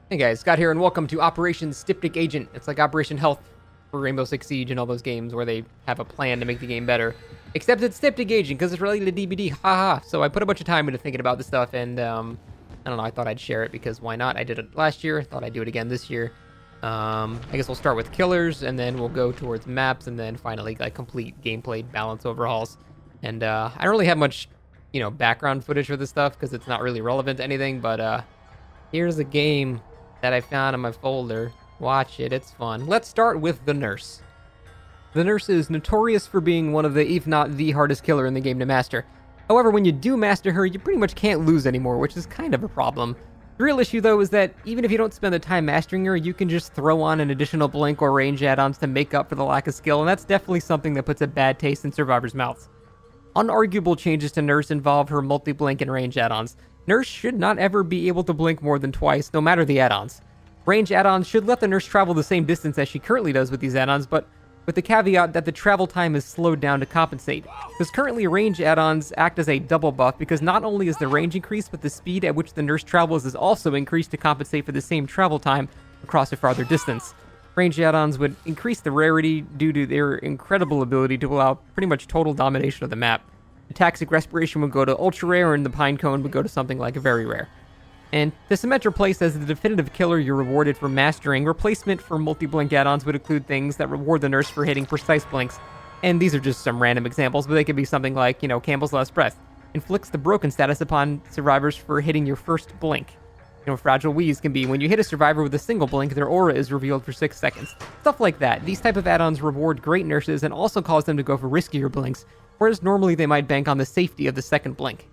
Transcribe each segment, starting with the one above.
Hey guys, Scott here, and welcome to Operation Stypic Agent. It's like Operation Health for Rainbow Six Siege and all those games where they have a plan to make the game better. Except it's Stypic Agent because it's related to DBD. Haha. So I put a bunch of time into thinking about this stuff, and I don't know. I thought I'd share it because why not? I did it last year. Thought I'd do it again this year. I guess we'll start with killers, and then we'll go towards maps, and then finally like complete gameplay balance overhauls. And I don't really have much, background footage for this stuff because it's not really relevant to anything. But here's a game that I found in my folder. Watch it, it's fun. Let's start with the nurse. The nurse is notorious for being one of the, if not the hardest killer in the game to master. However, when you do master her, you pretty much can't lose anymore, which is kind of a problem. The real issue, though, is that even if you don't spend the time mastering her, you can just throw on an additional blink or range add-ons to make up for the lack of skill, and that's definitely something that puts a bad taste in survivors' mouths. Unarguable changes to nurse involve her multi-blink and range add-ons. Nurse should not ever be able to blink more than twice, no matter the add-ons. Range add-ons should let the nurse travel the same distance as she currently does with these add-ons, but with the caveat that the travel time is slowed down to compensate. Because currently range add-ons act as a double buff because not only is the range increased, but the speed at which the nurse travels is also increased to compensate for the same travel time across a farther distance. Range add-ons would increase the rarity due to their incredible ability to allow pretty much total domination of the map. The Toxic Respiration would go to ultra rare, and the Pine Cone would go to something like a very rare. And to cement her place as the definitive killer you're rewarded for mastering, replacement for multi-blink add-ons would include things that reward the nurse for hitting precise blinks. And these are just some random examples, but they could be something like, Campbell's Last Breath. Inflicts the broken status upon survivors for hitting your first blink. Fragile Wheeze can be when you hit a survivor with a single blink, their aura is revealed for 6 seconds. Stuff like that. These type of add-ons reward great nurses and also cause them to go for riskier blinks, whereas normally they might bank on the safety of the second blink.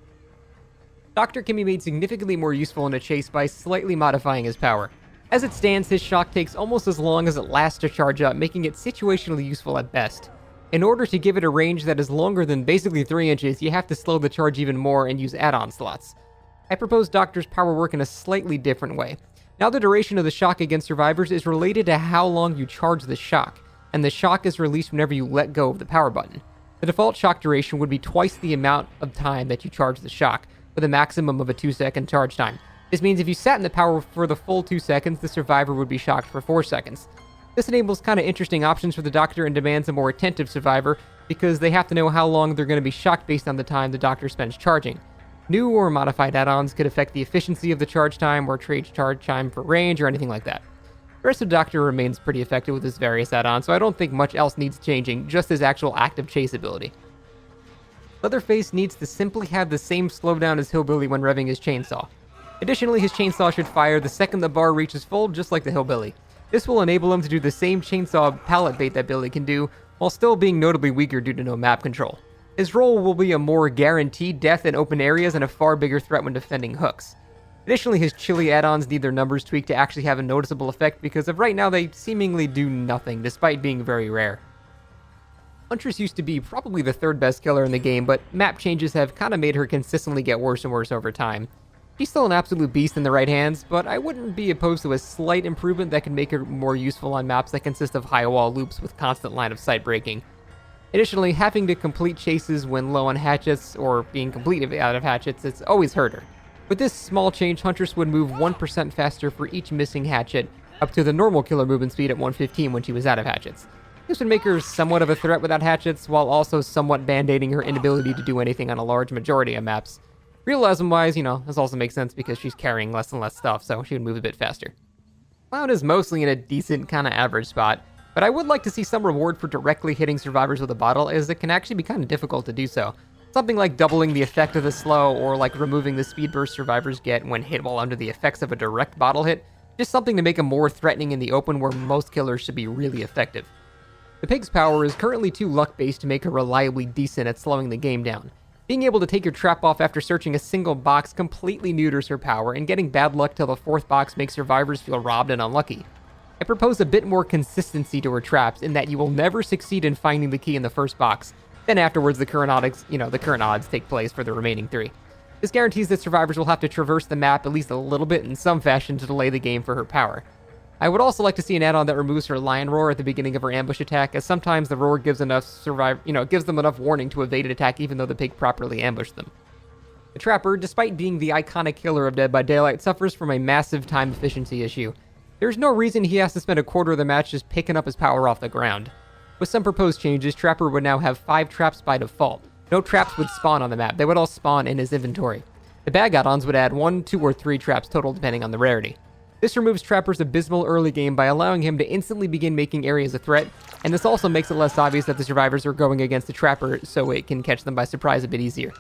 Doctor can be made significantly more useful in a chase by slightly modifying his power. As it stands, his shock takes almost as long as it lasts to charge up, making it situationally useful at best. In order to give it a range that is longer than basically 3 inches, you have to slow the charge even more and use add-on slots. I propose Doctor's power work in a slightly different way. Now the duration of the shock against survivors is related to how long you charge the shock, and the shock is released whenever you let go of the power button. The default shock duration would be twice the amount of time that you charge the shock, with a maximum of a 2-second charge time. This means if you sat in the power for the full 2 seconds, the survivor would be shocked for 4 seconds. This enables kind of interesting options for the Doctor and demands a more attentive survivor, because they have to know how long they're going to be shocked based on the time the Doctor spends charging. New or modified add-ons could affect the efficiency of the charge time or trade charge time for range or anything like that. The rest of Doctor remains pretty effective with his various add-ons, so I don't think much else needs changing, just his actual active chase ability. Leatherface needs to simply have the same slowdown as Hillbilly when revving his chainsaw. Additionally, his chainsaw should fire the second the bar reaches full, just like the Hillbilly. This will enable him to do the same chainsaw pallet bait that Billy can do, while still being notably weaker due to no map control. His role will be a more guaranteed death in open areas and a far bigger threat when defending hooks. Additionally, his chili add-ons need their numbers tweaked to actually have a noticeable effect because of right now they seemingly do nothing, despite being very rare. Huntress used to be probably the third best killer in the game, but map changes have kind of made her consistently get worse and worse over time. She's still an absolute beast in the right hands, but I wouldn't be opposed to a slight improvement that could make her more useful on maps that consist of high wall loops with constant line of sight breaking. Additionally, having to complete chases when low on hatchets, or being completely out of hatchets, it's always hurt her. With this small change, Huntress would move 1% faster for each missing hatchet, up to the normal killer movement speed at 115 when she was out of hatchets. This would make her somewhat of a threat without hatchets, while also somewhat band-aiding her inability to do anything on a large majority of maps. Realism-wise, this also makes sense because she's carrying less and less stuff, so she would move a bit faster. Cloud is mostly in a decent, kind of average spot, but I would like to see some reward for directly hitting survivors with a bottle, as it can actually be kind of difficult to do so. Something like doubling the effect of the slow, or like removing the speed burst survivors get when hit while under the effects of a direct bottle hit, just something to make them more threatening in the open where most killers should be really effective. The pig's power is currently too luck-based to make her reliably decent at slowing the game down. Being able to take your trap off after searching a single box completely neuters her power, and getting bad luck till the 4th box makes survivors feel robbed and unlucky. I propose a bit more consistency to her traps in that you will never succeed in finding the key in the first box. Then afterwards, the current odds take place for the remaining 3. This guarantees that survivors will have to traverse the map at least a little bit in some fashion to delay the game for her power. I would also like to see an add-on that removes her lion roar at the beginning of her ambush attack, as sometimes the roar gives them enough warning to evade an attack even though the pig properly ambushed them. The Trapper, despite being the iconic killer of Dead by Daylight, suffers from a massive time efficiency issue. There's no reason he has to spend a quarter of the match just picking up his power off the ground. With some proposed changes, Trapper would now have 5 traps by default. No traps would spawn on the map, they would all spawn in his inventory. The bag add-ons would add 1, 2, or 3 traps total depending on the rarity. This removes Trapper's abysmal early game by allowing him to instantly begin making areas a threat, and this also makes it less obvious that the survivors are going against the Trapper so it can catch them by surprise a bit easier.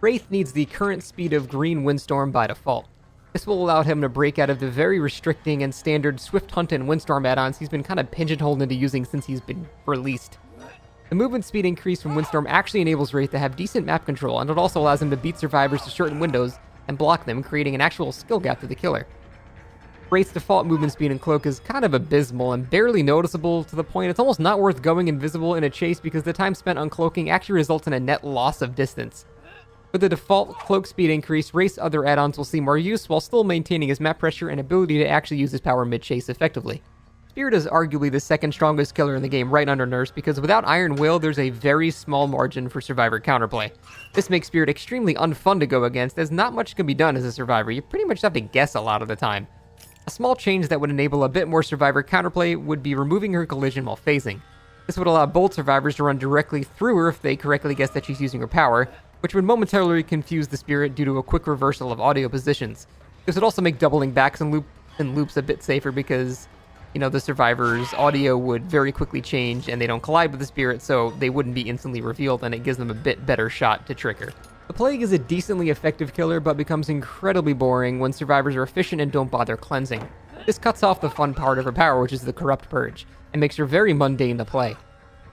Wraith needs the current speed of Green Windstorm by default. This will allow him to break out of the very restricting and standard Swift Hunt and Windstorm add-ons he's been kind of pigeonholed into using since he's been released. The movement speed increase from Windstorm actually enables Wraith to have decent map control, and it also allows him to beat survivors to certain windows and block them, creating an actual skill gap to the killer. Wraith's default movement speed and cloak is kind of abysmal and barely noticeable to the point it's almost not worth going invisible in a chase because the time spent uncloaking actually results in a net loss of distance. With the default cloak speed increase, Wraith's other add-ons will see more use while still maintaining his map pressure and ability to actually use his power mid-chase effectively. Spirit is arguably the second strongest killer in the game right under Nurse because without Iron Will there's a very small margin for survivor counterplay. This makes Spirit extremely unfun to go against as not much can be done as a survivor, you pretty much have to guess a lot of the time. A small change that would enable a bit more survivor counterplay would be removing her collision while phasing. This would allow bold survivors to run directly through her if they correctly guess that she's using her power, which would momentarily confuse the Spirit due to a quick reversal of audio positions. This would also make doubling backs and loops a bit safer because, the survivor's audio would very quickly change and they don't collide with the Spirit, so they wouldn't be instantly revealed and it gives them a bit better shot to trick her. The Plague is a decently effective killer, but becomes incredibly boring when survivors are efficient and don't bother cleansing. This cuts off the fun part of her power, which is the Corrupt Purge, and makes her very mundane to play.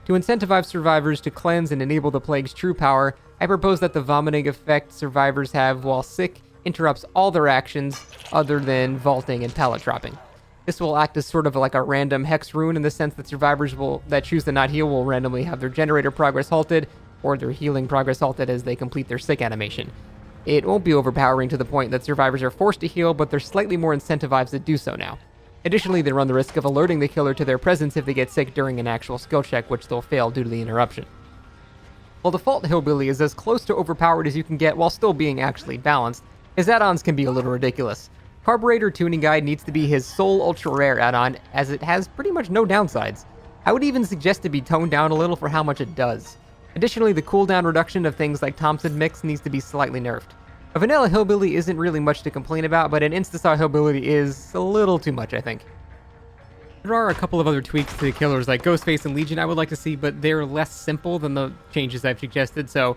To incentivize survivors to cleanse and enable the Plague's true power, I propose that the vomiting effect survivors have while sick interrupts all their actions other than vaulting and pallet dropping. This will act as sort of like a random hex rune in the sense that survivors that choose to not heal will randomly have their generator progress halted, or their healing progress halted as they complete their sick animation. It won't be overpowering to the point that survivors are forced to heal, but they're slightly more incentivized to do so now. Additionally, they run the risk of alerting the killer to their presence if they get sick during an actual skill check, which they'll fail due to the interruption. While default Hillbilly is as close to overpowered as you can get while still being actually balanced, his add-ons can be a little ridiculous. Carburetor Tuning Guide needs to be his sole ultra-rare add-on, as it has pretty much no downsides. I would even suggest it be toned down a little for how much it does. Additionally, the cooldown reduction of things like Thompson Mix needs to be slightly nerfed. A vanilla Hillbilly isn't really much to complain about, but an insta-style Hillbilly is a little too much, I think. There are a couple of other tweaks to the killers like Ghostface and Legion I would like to see, but they're less simple than the changes I've suggested, so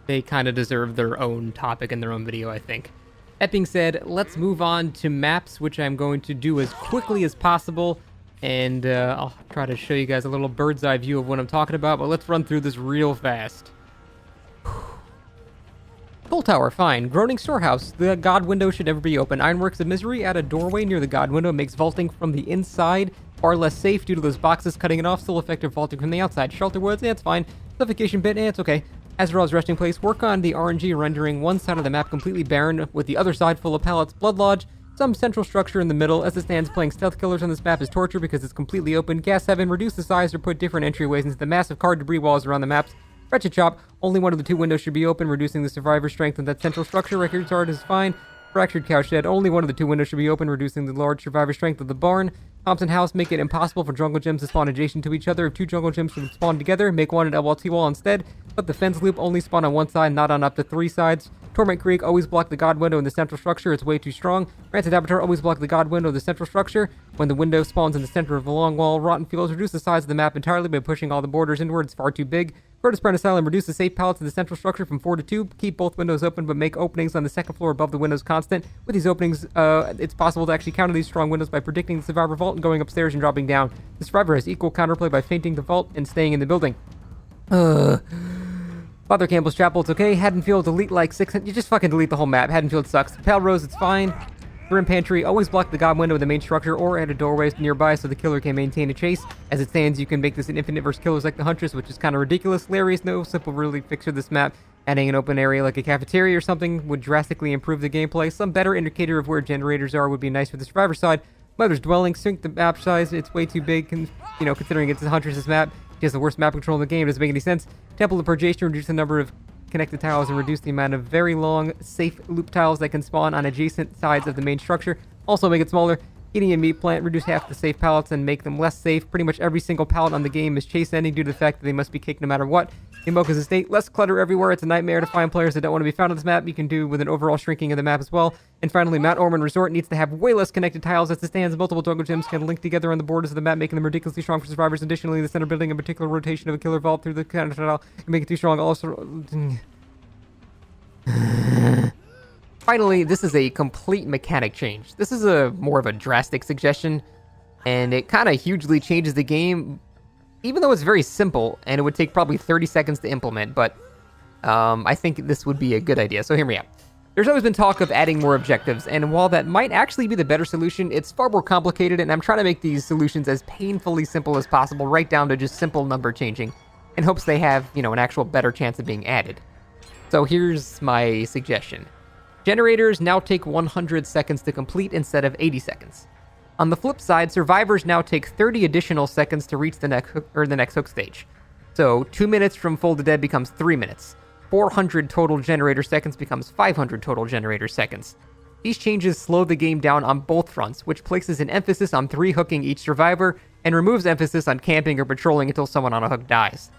they kind of deserve their own topic in their own video, I think. That being said, let's move on to maps, which I'm going to do as quickly as possible. And I'll try to show you guys a little bird's eye view of what I'm talking about, but let's run through this real fast. Toll Tower, fine. Groaning Storehouse. The God window should never be open. Ironworks of Misery. Add a doorway near the God window. Makes vaulting from the inside far less safe due to those boxes cutting it off. Still effective vaulting from the outside. Shelter Woods, it's fine. Suffocation Bit, it's okay. Azrael's Resting Place. Work on the RNG, rendering one side of the map completely barren with the other side full of pallets. Blood Lodge. Some central structure in the middle. As it stands, playing stealth killers on this map is torture because it's completely open. Gas Heaven, reduce the size or put different entryways into the massive card debris walls around the maps. Wretched Chop, only one of the 2 windows should be open, reducing the survivor strength in that central structure. Record Art is fine. Fractured Cowshed, only one of the 2 windows should be open, reducing the large survivor strength of the barn. Thompson House, make it impossible for jungle gyms to spawn adjacent to each other. If 2 jungle gyms should spawn together, make one at LLT wall instead. Let the fence loop only spawn on one side, not on up to 3 sides. Torment Creek, always block the God window in the central structure, it's way too strong. Rancid Avatar, always block the God window in the central structure. When the window spawns in the center of the long wall, Rotten Fields, reduce the size of the map entirely by pushing all the borders inward, it's far too big. Curtis Brent Asylum, reduce the safe pallets in the central structure from 4 to 2. Keep both windows open, but make openings on the second floor above the windows constant. With these openings, it's possible to actually counter these strong windows by predicting the survivor vault and going upstairs and dropping down. The survivor has equal counterplay by feinting the vault and staying in the building. Father Campbell's Chapel, it's okay. Haddonfield, delete like 6... You just fucking delete the whole map. Haddonfield sucks. Pale Rose, it's fine. Grim Pantry, always block the God window in the main structure or add a doorway nearby so the killer can maintain a chase. As it stands, you can make this an infinite versus killers like the Huntress, which is kind of ridiculous. Larry's no simple really fix for this map. Adding an open area like a cafeteria or something would drastically improve the gameplay. Some better indicator of where generators are would be nice for the survivor side. Mother's Dwelling, shrink the map size. It's way too big, considering it's the Huntress' map. She has the worst map control in the game. Doesn't make any sense. Temple of Purgation, reduce the number of connected tiles and reduce the amount of very long, safe loop tiles that can spawn on adjacent sides of the main structure. Also make it smaller. Eating a meat plant, reduce half the safe pallets and make them less safe. Pretty much every single pallet on the game is chase ending due to the fact that they must be kicked no matter what. Invoker's Estate, less clutter everywhere. It's a nightmare to find players that don't want to be found on this map. You can do with an overall shrinking of the map as well. And finally, Mount Ormond Resort needs to have way less connected tiles as it stands. Multiple jungle gyms can link together on the borders of the map, making them ridiculously strong for survivors. Additionally, the center building, a particular rotation of a killer vault through the counter tile can make it too strong. Also... Finally, this is a complete mechanic change. This is more of a drastic suggestion, and it kind of hugely changes the game, even though it's very simple, and it would take probably 30 seconds to implement, but I think this would be a good idea. So hear me out. There's always been talk of adding more objectives, and while that might actually be the better solution, it's far more complicated, and I'm trying to make these solutions as painfully simple as possible, right down to just simple number changing, in hopes they have, an actual better chance of being added. So here's my suggestion. Generators now take 100 seconds to complete instead of 80 seconds. On the flip side, survivors now take 30 additional seconds to reach the next hook stage. So 2 minutes from full to dead becomes 3 minutes. 400 total generator seconds becomes 500 total generator seconds. These changes slow the game down on both fronts, which places an emphasis on 3-hooking each survivor and removes emphasis on camping or patrolling until someone on a hook dies.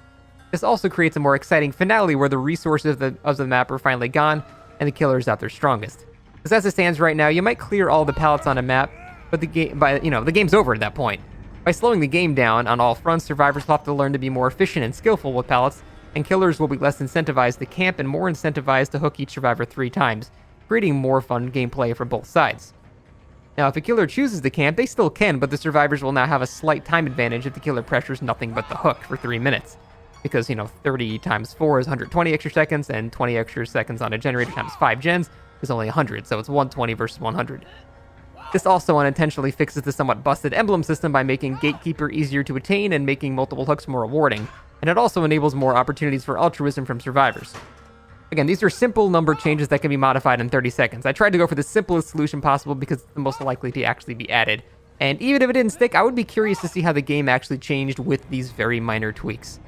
This also creates a more exciting finale where the resources of the map are finally gone and the killer is at their strongest. Because as it stands right now, you might clear all the pallets on a map, but the game's over at that point. By slowing the game down on all fronts, survivors will have to learn to be more efficient and skillful with pallets, and killers will be less incentivized to camp and more incentivized to hook each survivor 3 times, creating more fun gameplay for both sides. Now, if a killer chooses to camp, they still can, but the survivors will now have a slight time advantage if the killer pressures nothing but the hook for 3 minutes. Because, 30 times 4 is 120 extra seconds, and 20 extra seconds on a generator times 5 gens is only 100, so it's 120 versus 100. This also unintentionally fixes the somewhat busted emblem system by making Gatekeeper easier to attain and making multiple hooks more rewarding, and it also enables more opportunities for altruism from survivors. Again, these are simple number changes that can be modified in 30 seconds. I tried to go for the simplest solution possible because it's the most likely to actually be added, and even if it didn't stick, I would be curious to see how the game actually changed with these very minor tweaks.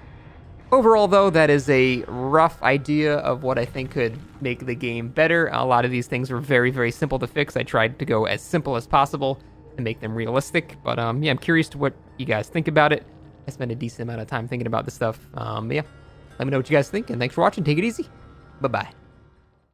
Overall, though, that is a rough idea of what I think could make the game better. A lot of these things were very, very simple to fix. I tried to go as simple as possible and make them realistic. But yeah, I'm curious to what you guys think about it. I spent a decent amount of time thinking about this stuff. Yeah, let me know what you guys think, and thanks for watching. Take it easy. Bye-bye.